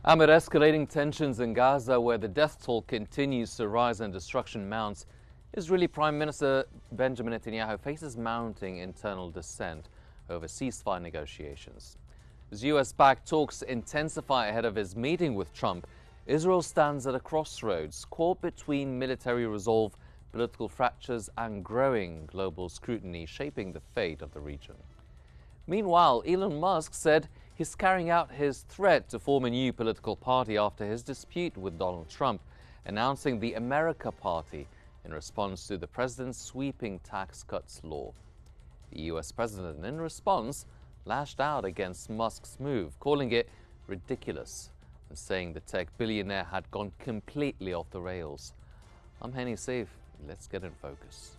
Amid escalating tensions in Gaza, where the death toll continues to rise and destruction mounts, Israeli Prime Minister Benjamin Netanyahu faces mounting internal dissent over ceasefire negotiations. As US-backed talks intensify ahead of his meeting with Trump, Israel stands at a crossroads, caught between military resolve, political fractures, and growing global scrutiny shaping the fate of the region. Meanwhile, Elon Musk said he's carrying out his threat to form a new political party after his dispute with Donald Trump, announcing the America Party in response to the president's sweeping tax cuts law. The US president, in response, lashed out against Musk's move, calling it ridiculous and saying the tech billionaire had gone completely off the rails. I'm Henny Saif. Let's get in focus.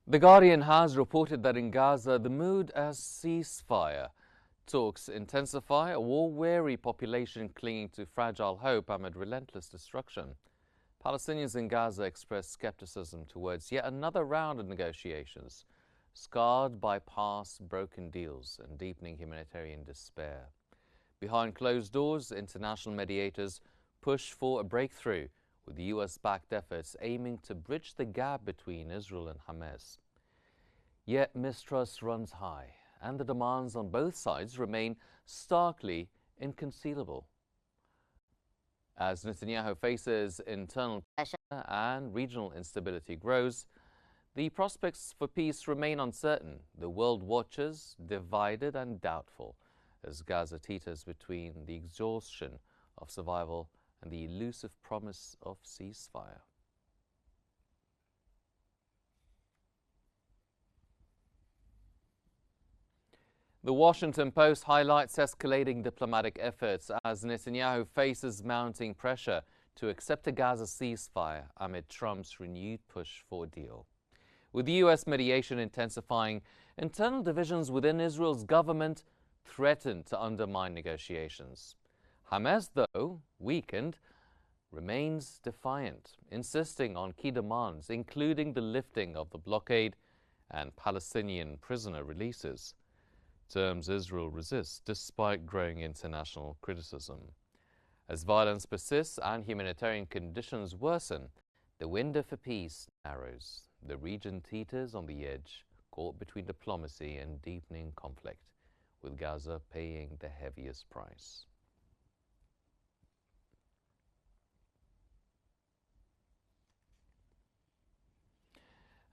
The Guardian has reported that in Gaza, the mood as ceasefire talks intensify, a war-weary population clinging to fragile hope amid relentless destruction. Palestinians in Gaza express skepticism towards yet another round of negotiations, scarred by past broken deals and deepening humanitarian despair. Behind closed doors, international mediators push for a breakthrough, with the US-backed efforts aiming to bridge the gap between Israel and Hamas. Yet mistrust runs high, and the demands on both sides remain starkly inconceivable. As Netanyahu faces internal pressure and regional instability grows, the prospects for peace remain uncertain. The world watches divided and doubtful as Gaza teeters between the exhaustion of survival and the elusive promise of ceasefire. The Washington Post highlights escalating diplomatic efforts as Netanyahu faces mounting pressure to accept a Gaza ceasefire amid Trump's renewed push for a deal. With the U.S. mediation intensifying, internal divisions within Israel's government threaten to undermine negotiations. Hamas, though weakened, remains defiant, insisting on key demands, including the lifting of the blockade and Palestinian prisoner releases, terms Israel resists despite growing international criticism. As violence persists and humanitarian conditions worsen, the window for peace narrows. The region teeters on the edge, caught between diplomacy and deepening conflict, with Gaza paying the heaviest price.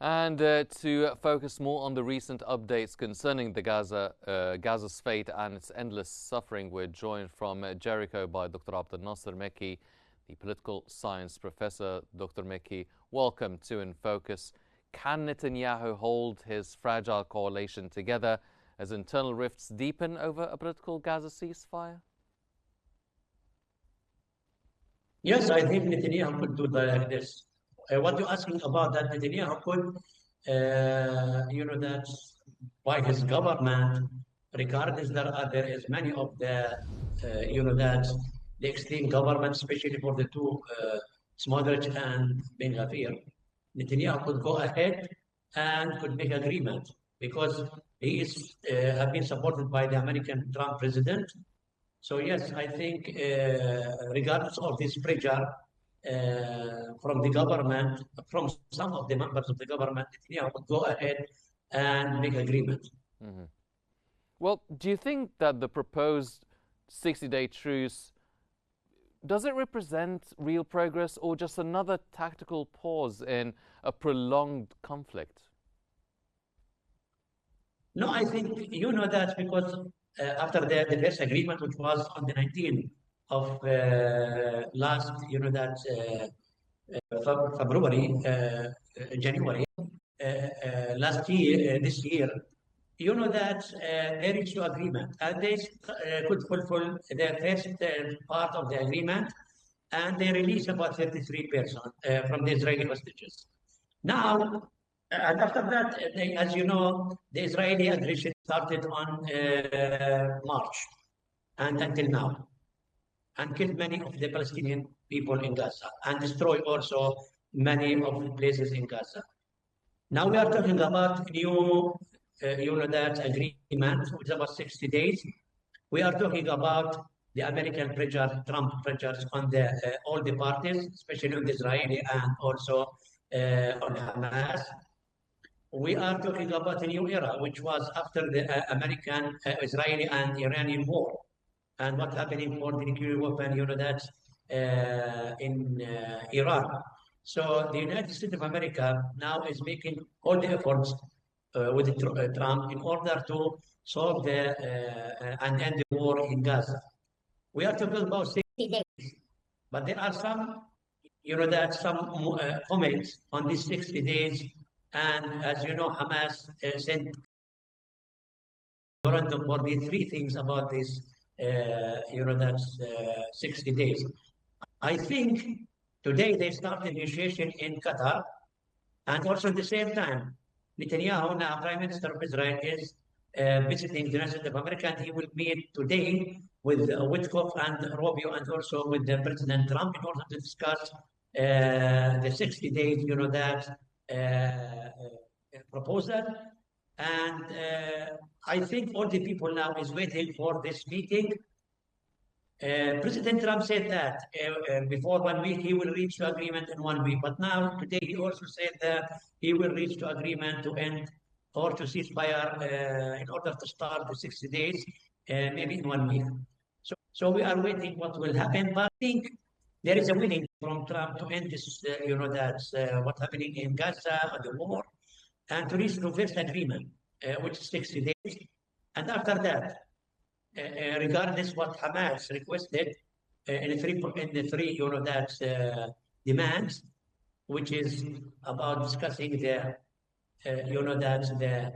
And to focus more on the recent updates concerning the Gaza's fate and its endless suffering, we're joined from Jericho by Dr. Abdel Nasser Mekki, the political science professor. Dr. Mekki, welcome to In Focus. Can Netanyahu hold his fragile coalition together as internal rifts deepen over a political Gaza ceasefire? Yes, I think Netanyahu could do this. What you're asking about that Netanyahu could, that by his government, regardless there is many of the, that the extreme government, especially for the two, Smotrich and Ben Gvir, Netanyahu could go ahead and could make agreement because he is have been supported by the American Trump president. So yes, I think regardless of this pressure from the government, from some of the members of the government, Netanyahu would go ahead and make agreement. Mm-hmm. Well, do you think that the proposed 60-day truce, does it represent real progress or just another tactical pause in a prolonged conflict? No, I think you know that because after the first agreement, which was on the 19th of last, February, January last year, this year, you know that they reached an agreement, and they could fulfill the first part of the agreement, and they released about 33 persons from the Israeli hostages. Now, and after that, as you know, the Israeli aggression started on March and until now, and killed many of the Palestinian people in Gaza, and destroyed also many of the places in Gaza. Now we are talking about new, that agreement, which is about 60 days. We are talking about the American pressure, Trump pressures on the all the parties, especially on the Israeli and also on Hamas. We are talking about a new era, which was after the American, Israeli, and Iranian war, and what happening for the nuclear weapon, that in Iran. So the United States of America now is making all the efforts with Trump in order to solve the and end the war in Gaza. We are talking about 60 days, but there are some, that some comments on these 60 days. And as you know, Hamas sent memorandum for the three things about this, that's 60 days. I think today they start negotiation in Qatar, and also at the same time, Netanyahu, now Prime Minister of Israel, is visiting the United States of America, and he will meet today with Witkoff and Rubio, and also with President Trump in order to discuss the 60 days, that proposal. And I think all the people now is waiting for this meeting. President Trump said that before 1 week he will reach to agreement in 1 week. But now, today, he also said that he will reach to agreement to end or to cease fire in order to start the 60 days, maybe in 1 week. So we are waiting what will happen. But I think there is a willing from Trump to end this, that's what's happening in Gaza, the war, and to reach the first agreement, which is 60 days. And after that, regardless what Hamas requested in the three, that demands, which is about discussing the, that the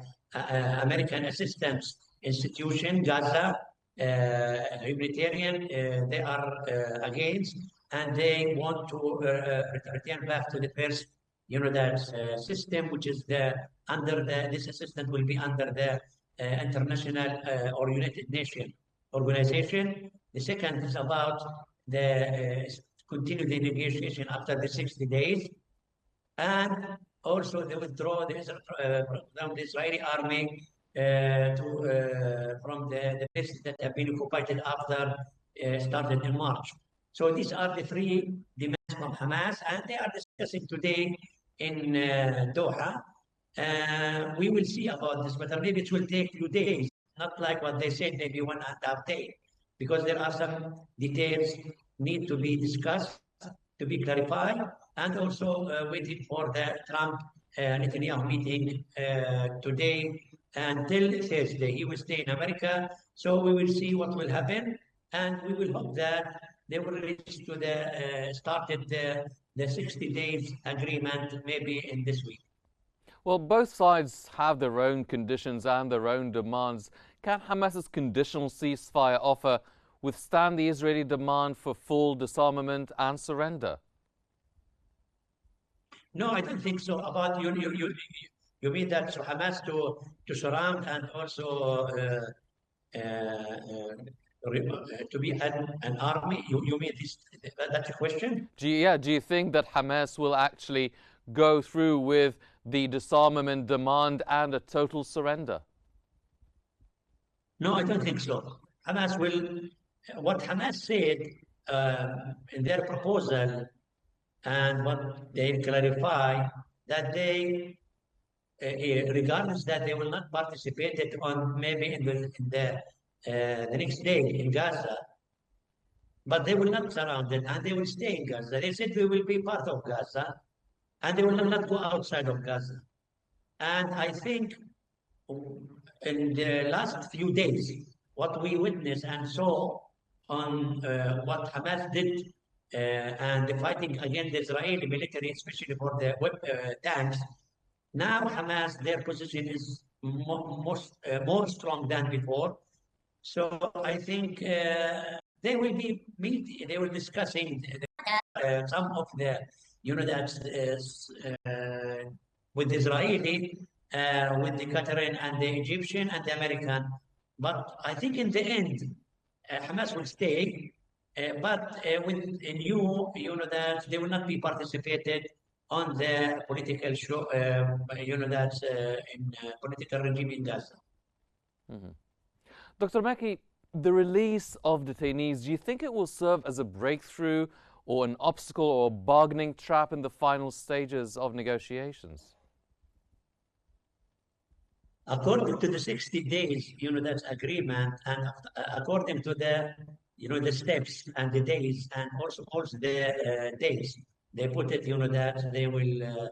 American assistance institution, Gaza, humanitarian, they are against, and they want to return back to the first, that system, which is this assistance will be under the international or United Nations organization. The second is about the continue the negotiation after the 60 days, and also they withdraw from the Israeli army from the places that have been occupied after started in March. So these are the three demands from Hamas, and they are discussing today in Doha. We will see about this, but maybe it will take a few days, not like what they said, maybe 1.5 days, because there are some details need to be discussed, to be clarified, and also waiting for the Trump Netanyahu meeting today until Thursday. He will stay in America, so we will see what will happen, and we will hope that they will reach to the started the 60 days agreement maybe in this week. Well, both sides have their own conditions and their own demands. Can Hamas's conditional ceasefire offer withstand the Israeli demand for full disarmament and surrender? No, I don't think so. About you mean that so Hamas to surround and also to be an army? You mean this? That's a question? Do you think that Hamas will actually go through with the disarmament demand and a total surrender? No, I don't think so. Hamas will. What Hamas said in their proposal, and what they clarify, that they, regardless that they will not participate on maybe in the next day in Gaza, but they will not surround it and they will stay in Gaza. They said we will be part of Gaza, and they will not go outside of Gaza. And I think in the last few days, what we witnessed and saw on what Hamas did and the fighting against the Israeli military, especially for the tanks, now Hamas, their position is more strong than before. So I think they will be they will discussing some of the, that with Israeli, with the Qatari and the Egyptian and the American. But I think in the end, Hamas will stay, but with a new, that they will not be participated on the political show, that in political regime in Gaza. Dr. Maki, the release of detainees, do you think it will serve as a breakthrough or an obstacle or a bargaining trap in the final stages of negotiations? According to the 60 days, that's agreement, and according to the, the steps and the days, and also the days, they put it, that they will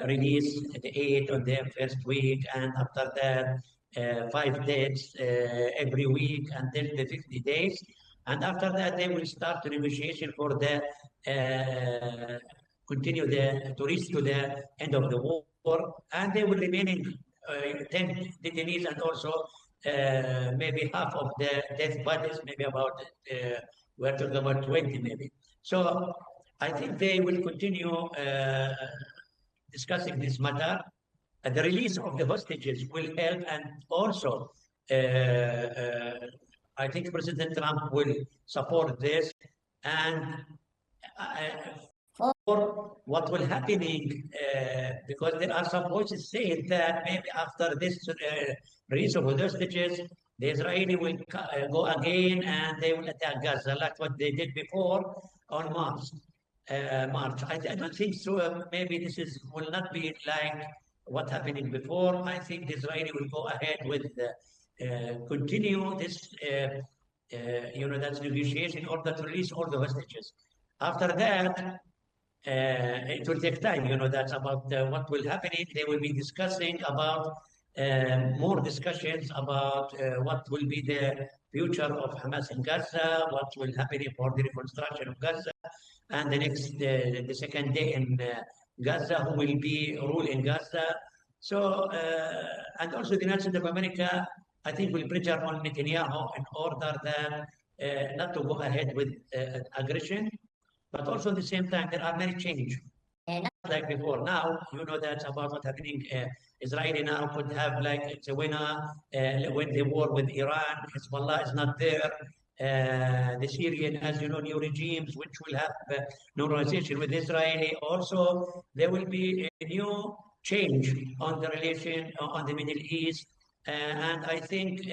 release the 8 on their first week, and after that, 5 days every week until the 50 days. And after that, they will start the negotiation for the continue to reach to the end of the war, and they will remaining 10 detainees, and also maybe half of the dead bodies, maybe about we're talking about 20 maybe. So I think they will continue discussing this matter. The release of the hostages will help, and also I think President Trump will support this, and for what will happening, because there are some voices saying that maybe after this release of hostages, the Israeli will go again and they will attack Gaza like what they did before on March. I don't think so. Maybe will not be like what happening before. I think the Israeli will go ahead with continue this, that's negotiation in order to release all the hostages. After that, it will take time. That's about what will happen. They will be discussing about more discussions about what will be the future of Hamas in Gaza, what will happen for the reconstruction of Gaza, and the second day in Gaza, who will be rule in Gaza. So, and also the United States of America, I think, will pressure on Netanyahu in order that not to go ahead with aggression. But also at the same time, there are many changes. Not like before. Now, that's about what's happening. Israeli now could have like it's a winner when the war with Iran. Hezbollah is not there. The Syrian, as you know, new regimes which will have normalization with Israeli. Also, there will be a new change on the relation on the Middle East. And I think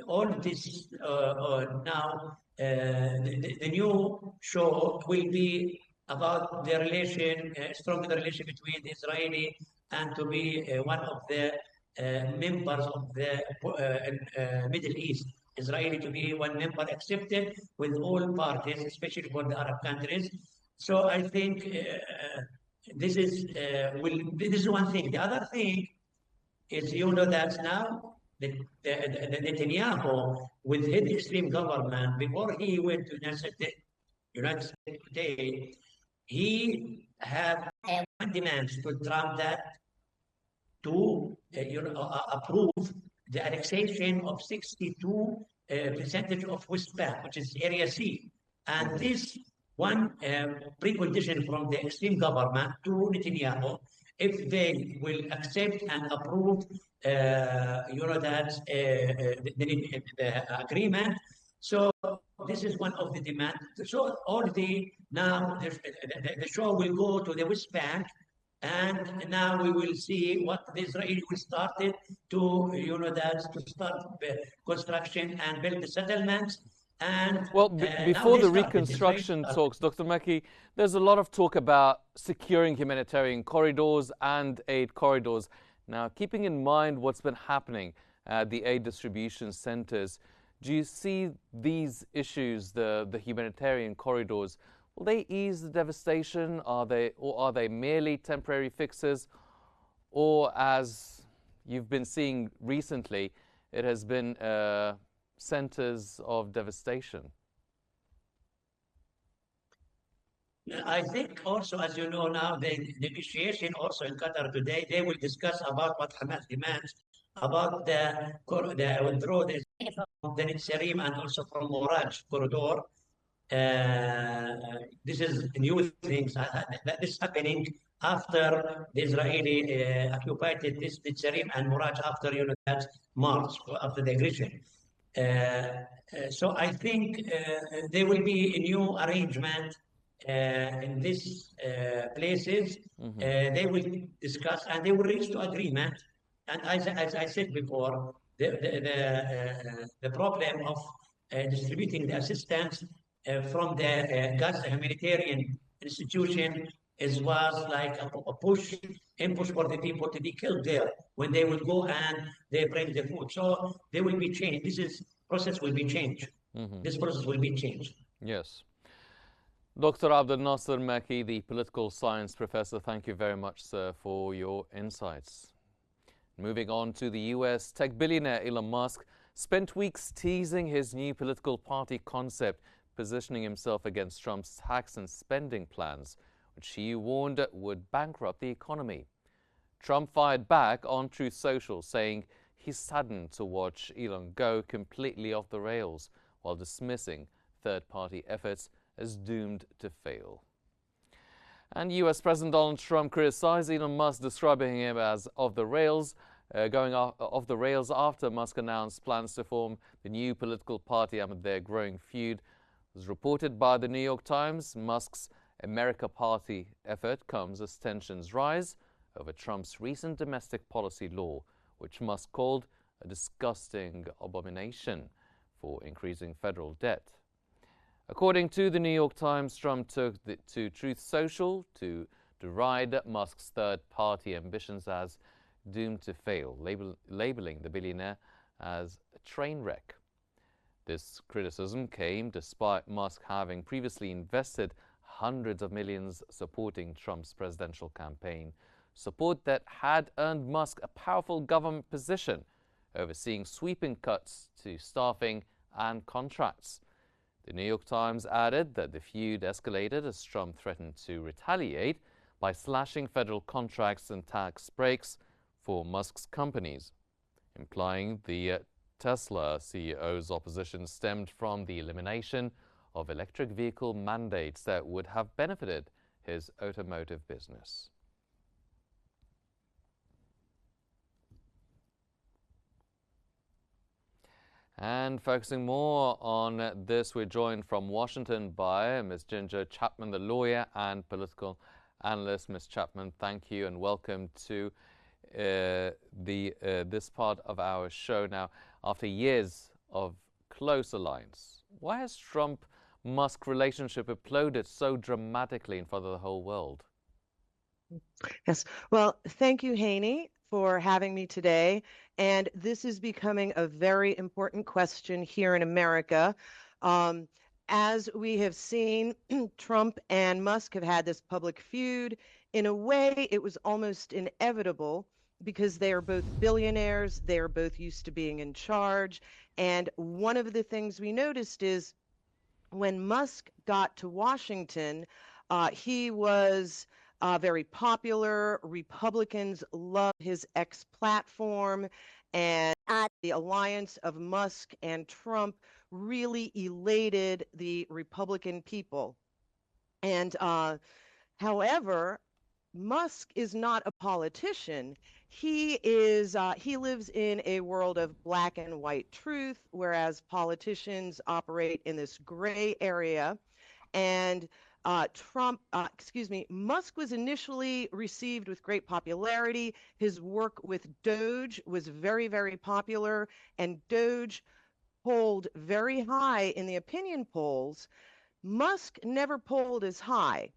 all this now, the new show will be about the relation, strong relation between the Israeli and to be one of the members of the Middle East. Israeli to be one member accepted with all parties, especially for the Arab countries. So I think this is one thing. The other thing is, that now the Netanyahu, with his extreme government, before he went to United States today, he had one demand to Trump that to approve the annexation of 62 percentage of West Bank, which is Area C, and this one precondition from the extreme government to Netanyahu, if they will accept and approve, the agreement. So this is one of the demands. So now the show will go to the West Bank, and now we will see what the Israeli will start it to start construction and build the settlements. And well, before the reconstruction talks, Dr. Maki, there's a lot of talk about securing humanitarian corridors and aid corridors. Now, keeping in mind what's been happening at the aid distribution centers, do you see these issues, the humanitarian corridors, will they ease the devastation? Are they merely temporary fixes? Or, as you've been seeing recently, it has been centers of devastation? I think also, as you know now, the negotiation also in Qatar today, they will discuss about what Hamas demands about the withdrawal the Netzarim and also from Moraj corridor. This is new things that is happening after the Israeli occupied this Netzarim and Moraj after that March after the aggression. So I think there will be a new arrangement in these places. They will discuss and they will reach to agreement. And as I said before, the problem of distributing the assistance from the Gaza humanitarian institution was like a push, push for the people to be killed there when they will go and they bring the food. So they will be changed. This process will be changed. This process will be changed. Yes. Dr. Abdel Nasser Maki, the political science professor, thank you very much, sir, for your insights. Moving on to the US, tech billionaire Elon Musk spent weeks teasing his new political party concept, positioning himself against Trump's tax and spending plans, which he warned would bankrupt the economy. Trump fired back on Truth Social, saying he's saddened to watch Elon go completely off the rails, while dismissing third-party efforts as doomed to fail. And US President Donald Trump criticized Elon Musk, describing him as off the rails, going off the rails after Musk announced plans to form the new political party amid their growing feud. As reported by the New York Times, Musk's America Party effort comes as tensions rise over Trump's recent domestic policy law, which Musk called a disgusting abomination for increasing federal debt. According to the New York Times, Trump took to Truth Social to deride Musk's third-party ambitions as doomed to fail, labeling the billionaire as a train wreck. This criticism came despite Musk having previously invested hundreds of millions supporting Trump's presidential campaign, support that had earned Musk a powerful government position, overseeing sweeping cuts to staffing and contracts. The New York Times added that the feud escalated as Trump threatened to retaliate by slashing federal contracts and tax breaks for Musk's companies, implying the Tesla CEO's opposition stemmed from the elimination of electric vehicle mandates that would have benefited his automotive business. And focusing more on this, we're joined from Washington by Ms. Ginger Chapman, the lawyer and political analyst. Ms. Chapman, thank you and welcome to this part of our show. Now, after years of close alliance, why has Trump-Musk relationship imploded so dramatically in front of the whole world? Yes. Well, thank you, Haney, for having me today. And this is becoming a very important question here in America. As we have seen, Trump and Musk have had this public feud. In a way, it was almost inevitable because they are both billionaires. They are both used to being in charge. And one of the things we noticed is when Musk got to Washington, he was very popular. Republicans love his X platform, and the alliance of Musk and Trump really elated the Republican people. And however, Musk is not a politician. He lives in a world of black and white truth, whereas politicians operate in this gray area. And Musk was initially received with great popularity. His work with Doge was very, very popular, and Doge polled very high in the opinion polls. Musk never polled as high.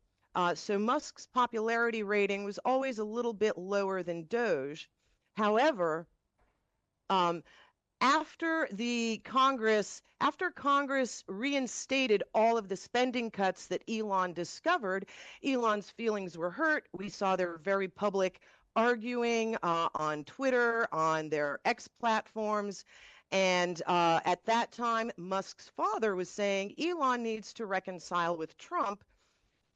So Musk's popularity rating was always a little bit lower than Doge. However, after Congress reinstated all of the spending cuts that Elon discovered, Elon's feelings were hurt. We saw their very public arguing on Twitter, on their X platforms. And at that time, Musk's father was saying Elon needs to reconcile with Trump.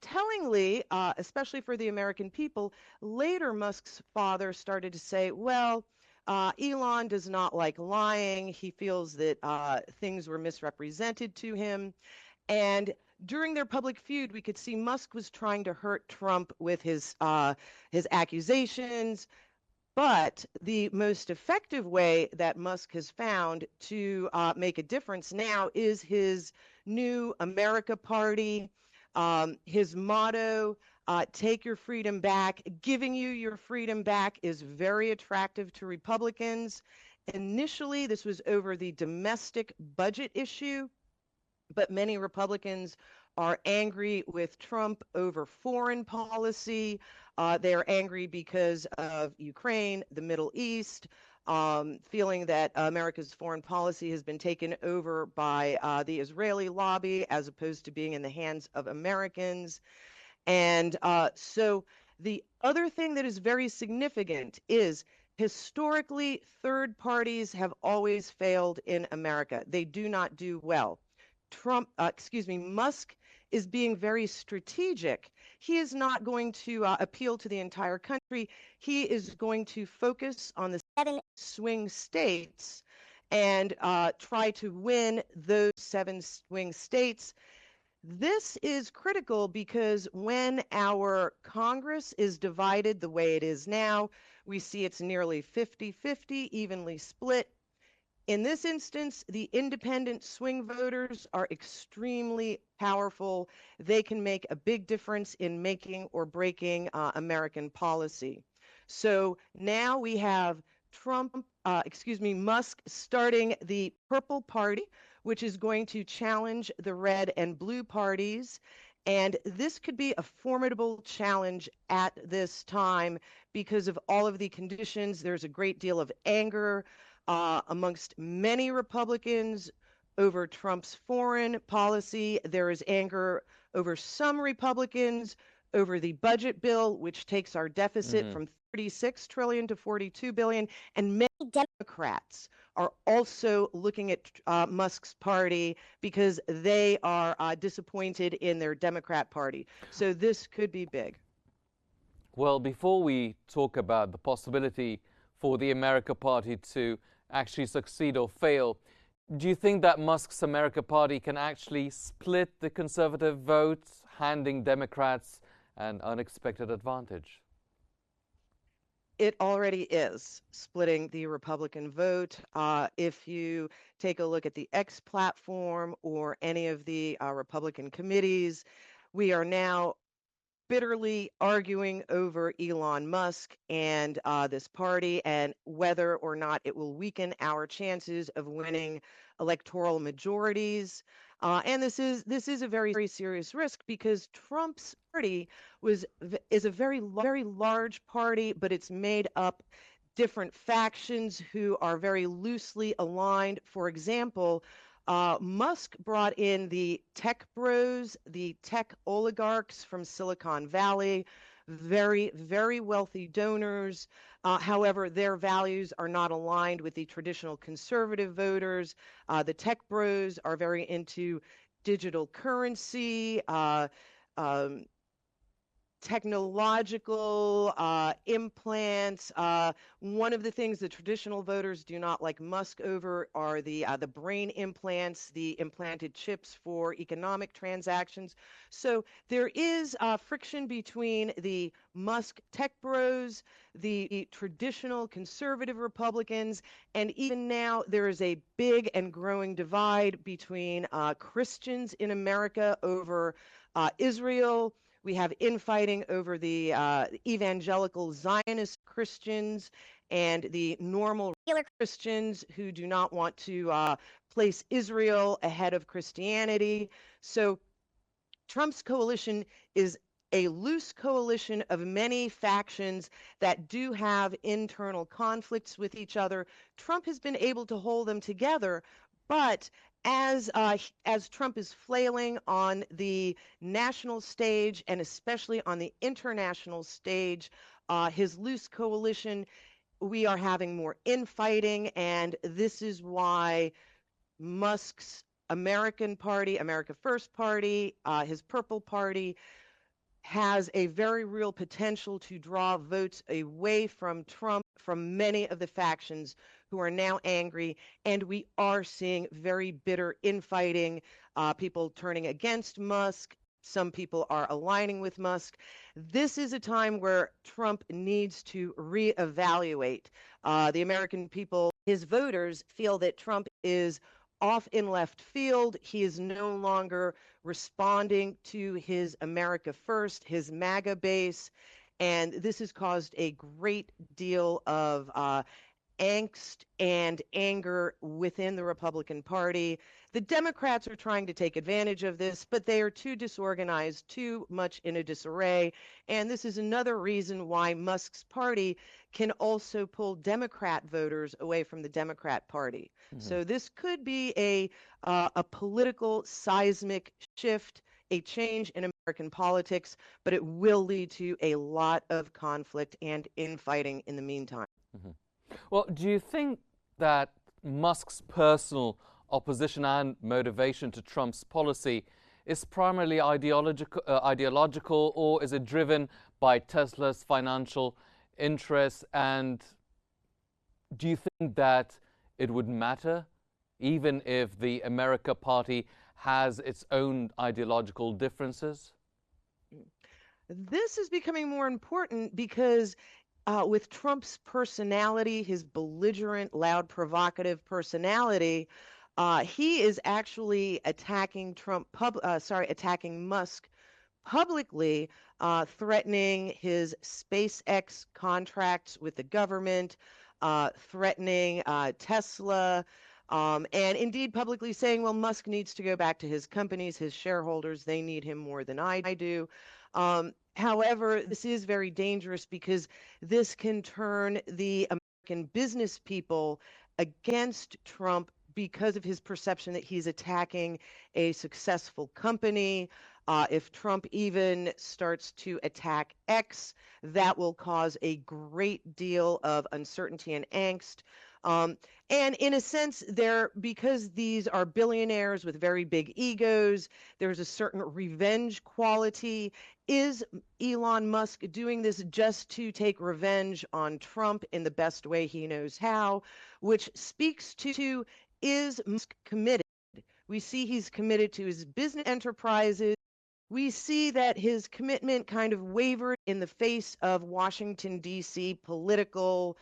tellingly, especially for the American people, later Musk's father started to say, well, Elon does not like lying. He feels that things were misrepresented to him. And during their public feud, we could see Musk was trying to hurt Trump with his accusations. But the most effective way that Musk has found to make a difference now is his new America Party. His motto, take your freedom back. Giving you your freedom back is very attractive to Republicans. Initially, this was over the domestic budget issue, but many Republicans are angry with Trump over foreign policy. They're angry because of Ukraine, the Middle East, feeling that America's foreign policy has been taken over by the Israeli lobby as opposed to being in the hands of Americans. And so the other thing that is very significant is historically, third parties have always failed in America. They do not do well. Musk is being very strategic. He is not going to appeal to the entire country. He is going to focus on the 7 swing states and try to win those 7 swing states. This is critical because when our Congress is divided the way it is now, we see it's nearly 50-50, evenly split. In this instance, the independent swing voters are extremely powerful. They can make a big difference in making or breaking American policy. So now we have Musk starting the Purple Party, which is going to challenge the red and blue parties. And this could be a formidable challenge at this time because of all of the conditions. There's a great deal of anger amongst many Republicans over Trump's foreign policy. There is anger over some Republicans over the budget bill, which takes our deficit from 36 trillion to 42 billion. And many Democrats are also looking at Musk's party because they are disappointed in their Democrat party. So this could be big. Well, before we talk about the possibility for the America Party to actually succeed or fail, do you think that Musk's America Party can actually split the conservative vote, handing Democrats an unexpected advantage? It already is splitting the Republican vote. If you take a look at the X platform or any of the Republican committees, we are now bitterly arguing over Elon Musk and this party and whether or not it will weaken our chances of winning electoral majorities. And this is a very, very serious risk because Trump's party is a very large party, but it's made up different factions who are very loosely aligned. For example, Musk brought in the tech bros, the tech oligarchs from Silicon Valley, very, very wealthy donors. However, their values are not aligned with the traditional conservative voters. The tech bros are very into digital currency, technological implants. One of the things the traditional voters do not like Musk over are the brain implants, the implanted chips for economic transactions. So there is friction between the Musk tech bros, the traditional conservative Republicans, and even now there is a big and growing divide between Christians in America over Israel. We have infighting over the evangelical Zionist Christians and the normal regular Christians who do not want to place Israel ahead of Christianity. So Trump's coalition is a loose coalition of many factions that do have internal conflicts with each other. Trump has been able to hold them together, but as Trump is flailing on the national stage and especially on the international stage, his loose coalition, we are having more infighting, and this is why Musk's American Party, America First Party, his Purple Party, has a very real potential to draw votes away from Trump from many of the factions who are now angry. And we are seeing very bitter infighting, people turning against Musk. Some people are aligning with Musk. This is a time where Trump needs to reevaluate. The American people, his voters, feel that Trump is off in left field. He is no longer responding to his America First, his MAGA base. And this has caused a great deal of angst and anger within the Republican Party. The Democrats are trying to take advantage of this, but they are too disorganized, too much in a disarray. And this is another reason why Musk's party can also pull Democrat voters away from the Democrat Party. So this could be a political seismic shift, a change in American politics, but it will lead to a lot of conflict and infighting in the meantime. Well, do you think that Musk's personal opposition and motivation to Trump's policy is primarily ideological, or is it driven by Tesla's financial interests? And do you think that it would matter, even if the America Party has its own ideological differences? This is becoming more important because with Trump's personality, his belligerent, loud, provocative personality, he is actually attacking attacking Musk publicly, threatening his SpaceX contracts with the government, threatening Tesla, and indeed publicly saying, well, Musk needs to go back to his companies, his shareholders. They need him more than I do. However, this is very dangerous because this can turn the American business people against Trump because of his perception that he's attacking a successful company. If Trump even starts to attack X, that will cause a great deal of uncertainty and angst. And in a sense, because these are billionaires with very big egos, there's a certain revenge quality. Is Elon Musk doing this just to take revenge on Trump in the best way he knows how? Which speaks to, is Musk committed? We see he's committed to his business enterprises. We see that his commitment kind of wavered in the face of Washington, D.C. political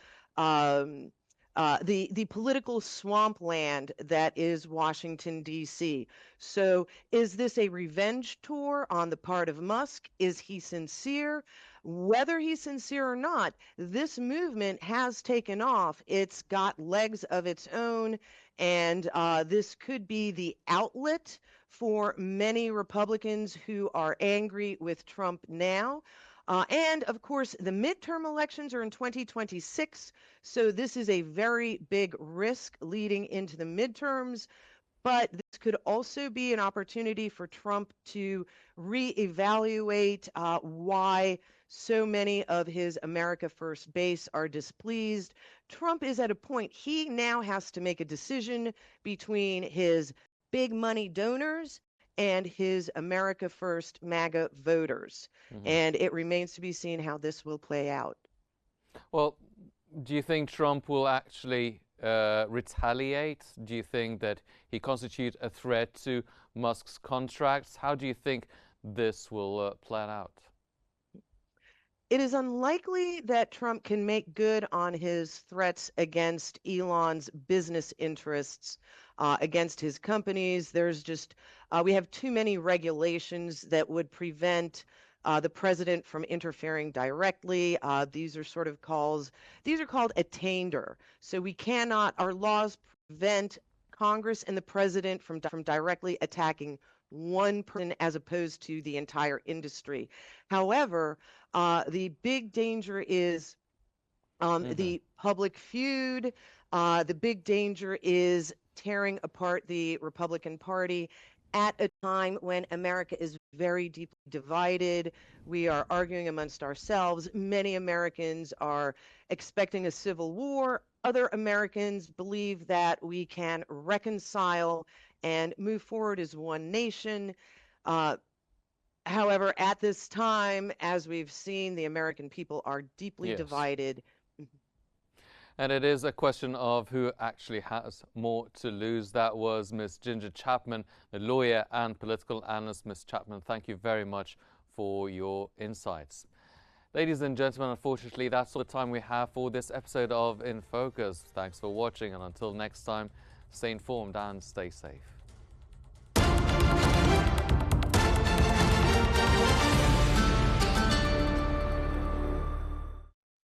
the political swampland that is Washington, D.C. So is this a revenge tour on the part of Musk? Is he sincere? Whether he's sincere or not, this movement has taken off. It's got legs of its own, and this could be the outlet for many Republicans who are angry with Trump now. And of course, the midterm elections are in 2026. So this is a very big risk leading into the midterms. But this could also be an opportunity for Trump to reevaluate why so many of his America First base are displeased. Trump is at a point, he now has to make a decision between his big money donors and his America First MAGA voters. And it remains to be seen how this will play out. Well, do you think Trump will actually retaliate? Do you think that he constitutes a threat to Musk's contracts? How do you think this will play out? It is unlikely that Trump can make good on his threats against Elon's business interests, against his companies. There's just, we have too many regulations that would prevent the president from interfering directly. These are called attainder. So we cannot, our laws prevent Congress and the president from directly attacking one person as opposed to the entire industry. However, the big danger is the public feud. The big danger is tearing apart the Republican Party at a time when America is very deeply divided. We are arguing amongst ourselves. Many Americans are expecting a civil war. Other Americans believe that we can reconcile and move forward as one nation. However, at this time, as we've seen, the American people are deeply Yes. divided. And it is a question of who actually has more to lose. That was Ms. Ginger Chapman, the lawyer and political analyst. Ms. Chapman, thank you very much for your insights. Ladies and gentlemen, unfortunately, that's all the time we have for this episode of In Focus. Thanks for watching, and until next time, stay informed and stay safe.